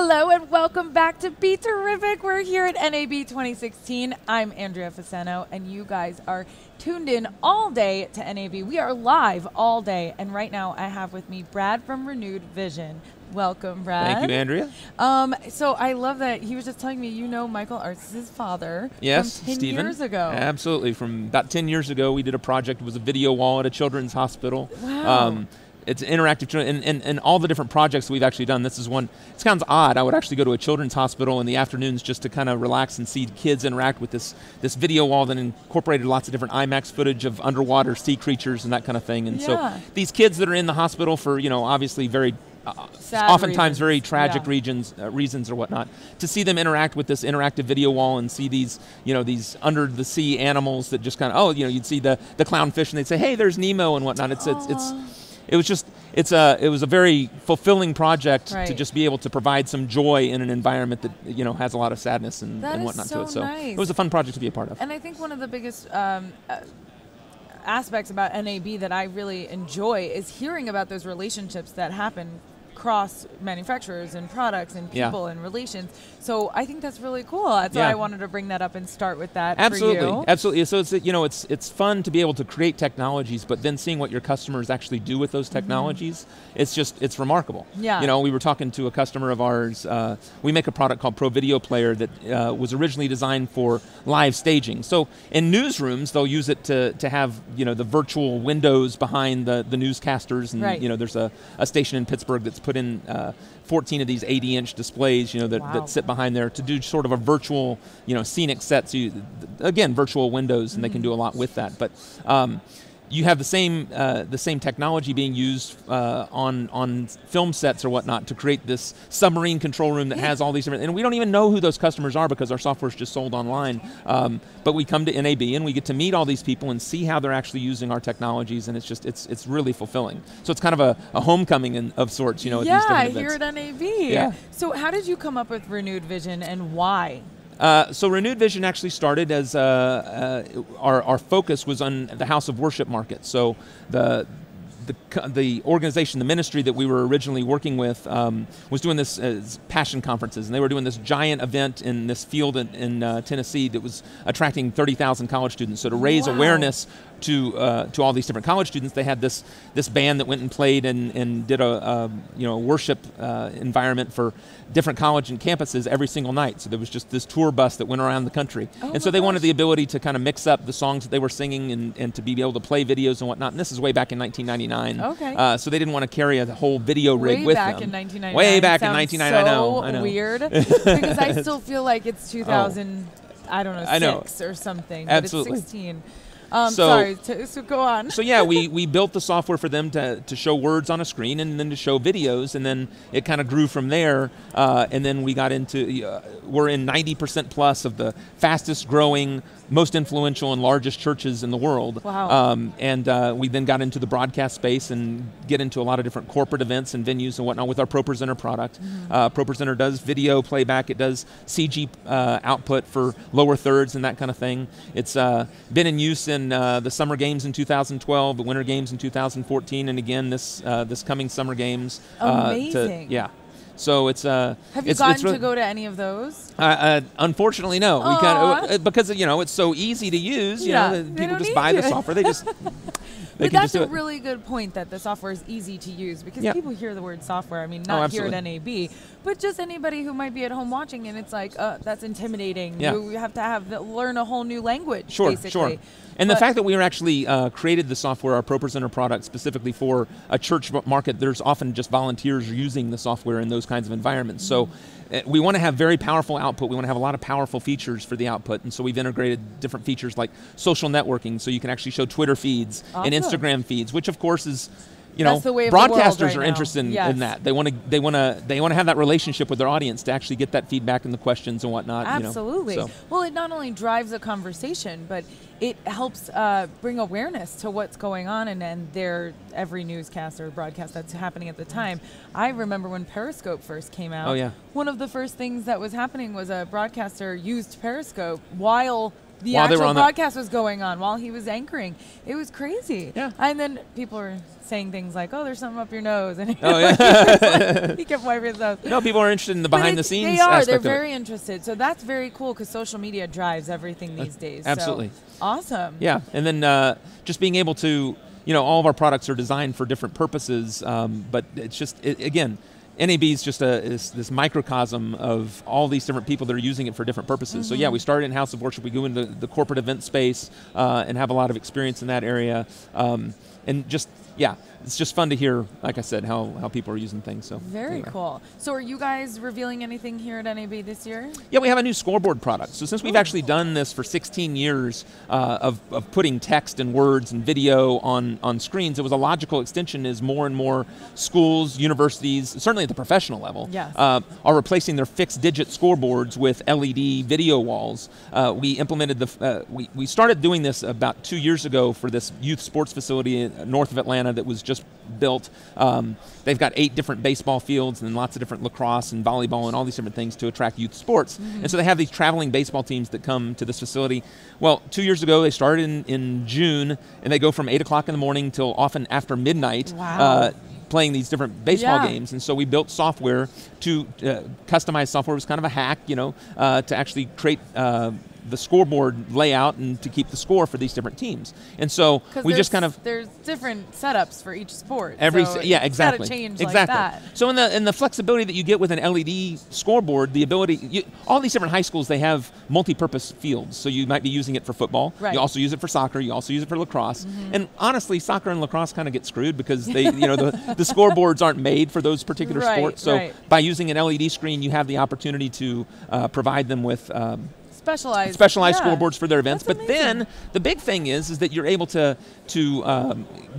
Hello and welcome back to BeTerrific. We're here at NAB 2016. I'm Andrea Fasano, and you guys are tuned in all day to NAB. We are live all day, and right now I have with me Brad from Renewed Vision. Welcome, Brad. Thank you, Andrea. So I love that he was just telling me, you know, Michael Arts' father. Yes, from 10 Stephen. years ago. Absolutely. From about 10 years ago, we did a project. It was a video wall at a children's hospital. Wow. It's interactive, and all the different projects we've actually done. This is one. It sounds odd. I would actually go to a children's hospital in the afternoons just to kind of relax and see kids interact with this video wall that incorporated lots of different IMAX footage of underwater sea creatures and that kind of thing. And so these kids that are in the hospital for, you know, obviously very oftentimes very tragic reasons or whatnot, to see them interact with this interactive video wall and see these, you know, these under the sea animals that just kind of, you'd see the clownfish and they'd say, hey, there's Nemo and whatnot. It was a very fulfilling project to just be able to provide some joy in an environment that, you know, has a lot of sadness and whatnot to it. So it was a fun project to be a part of. And I think one of the biggest aspects about NAB that I really enjoy is hearing about those relationships that happen across manufacturers and products and people and relations. So I think that's really cool. That's why I wanted to bring that up and start with that for you. Absolutely. So it's fun to be able to create technologies, but then seeing what your customers actually do with those technologies, it's remarkable. Yeah. You know, we were talking to a customer of ours. We make a product called Pro Video Player that was originally designed for live staging. So in newsrooms, they'll use it to have, you know, the virtual windows behind the newscasters, and you know, there's a station in Pittsburgh that's put in 14 of these 80-inch displays, you know, that sit behind there to do sort of a virtual, you know, scenic set. So again, virtual windows, and they can do a lot with that. But you have the same technology being used on film sets or whatnot to create this submarine control room that has all these different, and we don't even know who those customers are because our software is just sold online. But we come to NAB and we get to meet all these people and see how they're actually using our technologies, and it's really fulfilling. So it's kind of a homecoming of sorts, you know, at these different events. Here at NAB. Yeah. So how did you come up with Renewed Vision and why? So Renewed Vision actually started as our focus was on the house of worship market. So the organization, the ministry that we were originally working with was doing this as passion conferences, and they were doing this giant event in this field in Tennessee that was attracting 30,000 college students. So to raise awareness to all these different college students, they had this band that went and played and did a worship environment for different college and campuses every single night. So there was just this tour bus that went around the country. And so they wanted the ability to kind of mix up the songs that they were singing and to be able to play videos and whatnot. And this is way back in 1999. Okay. So they didn't want to carry a whole video rig with them. Way back in 1999. Way back in 1999, I know. Weird. Because I still feel like it's 2000, I don't know, 6 or something. Absolutely. But it's 16. Sorry, so go on. So yeah, we built the software for them to show words on a screen and then to show videos, and then it kind of grew from there. And then we got into, we're in 90% plus of the fastest growing, most influential and largest churches in the world. Wow. And we then got into the broadcast space and get into a lot of different corporate events and venues and whatnot with our ProPresenter product. ProPresenter does video playback. It does CG output for lower thirds and that kind of thing. It's been in use in the Summer Games in 2012, the Winter Games in 2014, and again this coming Summer Games. Amazing. So it's have you gotten to go to any of those? Unfortunately, no. We kind because it's so easy to use. You know, people just buy the software. They just. But that's a really good point, that the software is easy to use, because people hear the word software. I mean, not here at NAB, but just anybody who might be at home watching, and it's like, that's intimidating. Yeah. You have to learn a whole new language. Sure, basically. sure. And the fact that we were actually created the software, our ProPresenter product, specifically for a church market, there's often just volunteers using the software in those kinds of environments. So we want to have very powerful output. We want to have a lot of powerful features for the output. And so we've integrated different features like social networking, so you can actually show Twitter feeds and Instagram feeds, which of course is, broadcasters are interested in that. They want to have that relationship with their audience to actually get that feedback and the questions and whatnot. Absolutely. So. Well, it not only drives a conversation, but it helps bring awareness to what's going on and every newscast or broadcast that's happening at the time. I remember when Periscope first came out. Oh, yeah. One of the first things that was happening was a broadcaster used Periscope while The while they were actual on broadcast was going on while he was anchoring. It was crazy. Yeah. And then people were saying things like, "Oh, there's something up your nose," and he kept wiping his nose. No, people are interested in the behind the scenes. They are. Aspect They're of very it. interested. So that's very cool because social media drives everything these days. Absolutely. So, awesome. Yeah, and then just being able to, all of our products are designed for different purposes, but it's just, again, NAB is just this microcosm of all these different people that are using it for different purposes. So yeah, we started in House of Worship. We go into the corporate event space and have a lot of experience in that area. And just, yeah, it's just fun to hear, like I said, how people are using things. So very cool. So are you guys revealing anything here at NAB this year? Yeah, we have a new scoreboard product. So since we've actually done this for 16 years of putting text and words and video on screens, it was a logical extension as more and more schools, universities, certainly at the professional level, yes, are replacing their fixed digit scoreboards with LED video walls. We implemented we started doing this about 2 years ago for this youth sports facility north of Atlanta that was just built. They've got 8 different baseball fields and lots of different lacrosse and volleyball and all these different things to attract youth sports. And so they have these traveling baseball teams that come to this facility. Well, 2 years ago they started in June, and they go from 8 o'clock in the morning till often after midnight. Wow. Playing these different baseball games. And so we built software to customize software. It was kind of a hack, to actually create the scoreboard layout and to keep the score for these different teams. And so we just kind of... There's different setups for each sport. Yeah, exactly. It's gotta change exactly. like that. So in the flexibility that you get with an LED scoreboard, the ability... all these different high schools, they have multi-purpose fields. So you might be using it for football. Right. You also use it for soccer. You also use it for lacrosse. And honestly, soccer and lacrosse kind of get screwed because they, the scoreboards aren't made for those particular sports. So by using an LED screen, you have the opportunity to provide them with... specialized scoreboards for their events. That's but amazing. then the big thing is that you're able to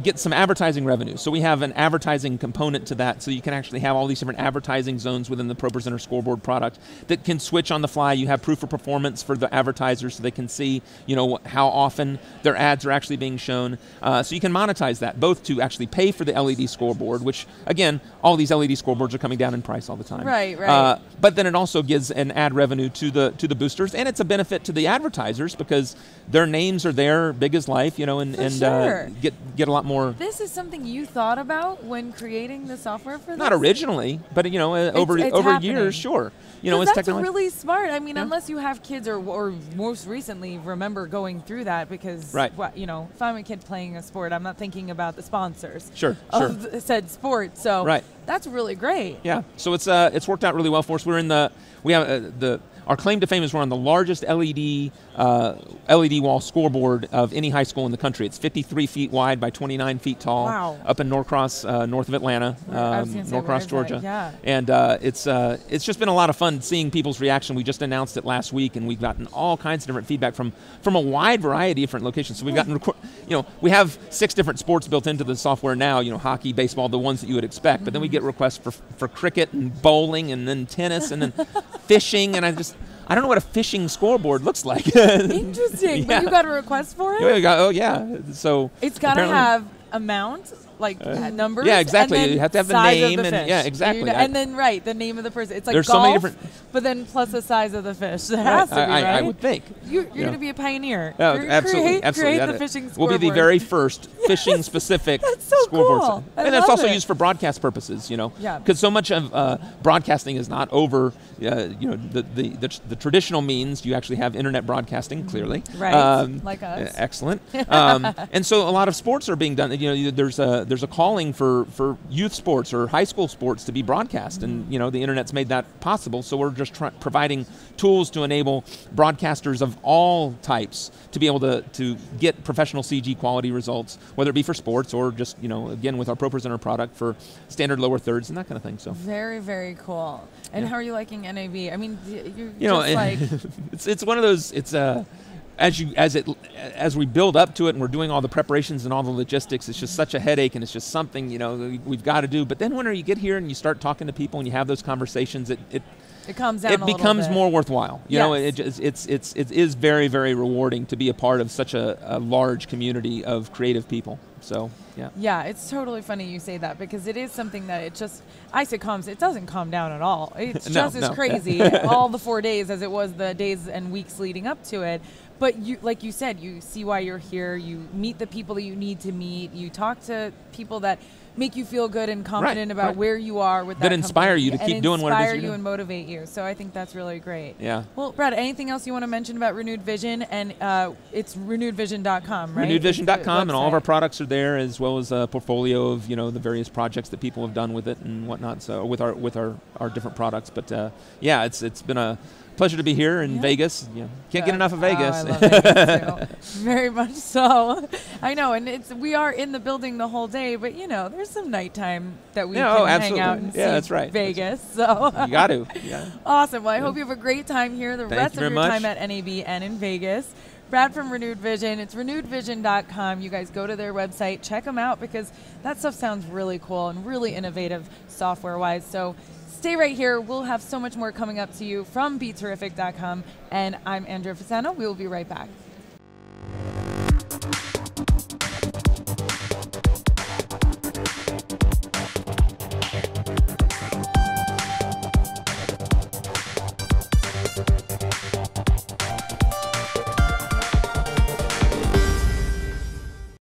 get some advertising revenue. So we have an advertising component to that, so you can actually have all these different advertising zones within the ProPresenter scoreboard product that can switch on the fly. You have proof of performance for the advertisers so they can see how often their ads are actually being shown. So you can monetize that, both to actually pay for the LED scoreboard, which again, all these LED scoreboards are coming down in price all the time. Right. But then it also gives an ad revenue to the boosters, and it's a benefit to the advertisers because their names are there, big as life, and get a lot more. This is something you thought about when creating the software for this? Not originally, but over happening. years, sure. That's technology. really smart. I mean, unless you have kids or most recently remember going through that because, if I'm a kid playing a sport, I'm not thinking about the sponsors of said sport. So that's really great. Yeah. So it's worked out really well for us. Our claim to fame is we're on the largest LED wall scoreboard of any high school in the country. It's 53 feet wide by 29 feet tall. Wow. Up in Norcross, north of Atlanta, Norcross, Georgia. Yeah. And it's just been a lot of fun seeing people's reaction. We just announced it last week, and we've gotten all kinds of different feedback from a wide variety of different locations. So we've gotten, we have 6 different sports built into the software now. Hockey, baseball, the ones that you would expect. But then we get requests for cricket and bowling, and then tennis, and then fishing, and I don't know what a fishing scoreboard looks like. Interesting. But you got a request for it? So it's got to have amount, numbers. Yeah, exactly. And then you have to have the size name. of the fish. Yeah, exactly. And then, the name of the person. It's like there's golf, so many different, but then plus the size of the fish. It has to be, right? I would think. You're going to be a pioneer. Absolutely. Create the fishing scoreboard. We'll be the very first fishing-specific Cool. scoreboard. And that's also used for broadcast purposes, Yeah. Because so much of broadcasting is not over, the traditional means. You actually have internet broadcasting, clearly. Right, like us. Excellent. And so a lot of sports are being done. There's a calling for youth sports or high school sports to be broadcast, and the internet's made that possible. So we're just providing tools to enable broadcasters of all types to be able to get professional CG quality results, whether it be for sports or just again with our ProPresenter product for standard lower thirds and that kind of thing. So very, very cool. And how are you liking NAB? I mean, it's one of those. It's as we build up to it and we're doing all the preparations and all the logistics, it's just such a headache, and it's just something we've got to do. But then when you get here and you start talking to people and you have those conversations, it comes down. It becomes more worthwhile. Yes. It is very, very rewarding to be a part of such a large community of creative people. So yeah. Yeah, it's totally funny you say that because it is something that it doesn't calm down at all. It's just as crazy all the 4 days as it was the days and weeks leading up to it. But you, like you said, you see why you're here. You meet the people that you need to meet. You talk to people that make you feel good and confident about where you are with that inspire you to keep doing what it is you're doing. Inspire you and motivate you. So I think that's really great. Yeah. Well, Brad, anything else you want to mention about Renewed Vision? And it's renewedvision.com, right? Renewedvision.com, and all of our products are there, as well as a portfolio of the various projects that people have done with it and whatnot. So with our different products. But yeah, it's been a pleasure to be here in Vegas. Can't get enough of Vegas. I love Vegas too. Very much so. I know, and we are in the building the whole day, but there's some nighttime that we can hang out and see that's right. Vegas. So you got to. Yeah. Awesome. Well, I hope you have a great time here the rest of your much. time at NAB and in Vegas. Brad from Renewed Vision. It's renewedvision.com. You guys go to their website, check them out, because that stuff sounds really cool and really innovative software-wise. So stay right here. We'll have so much more coming up to you from BeTerrific.com. And I'm Andrea Fasano. We will be right back.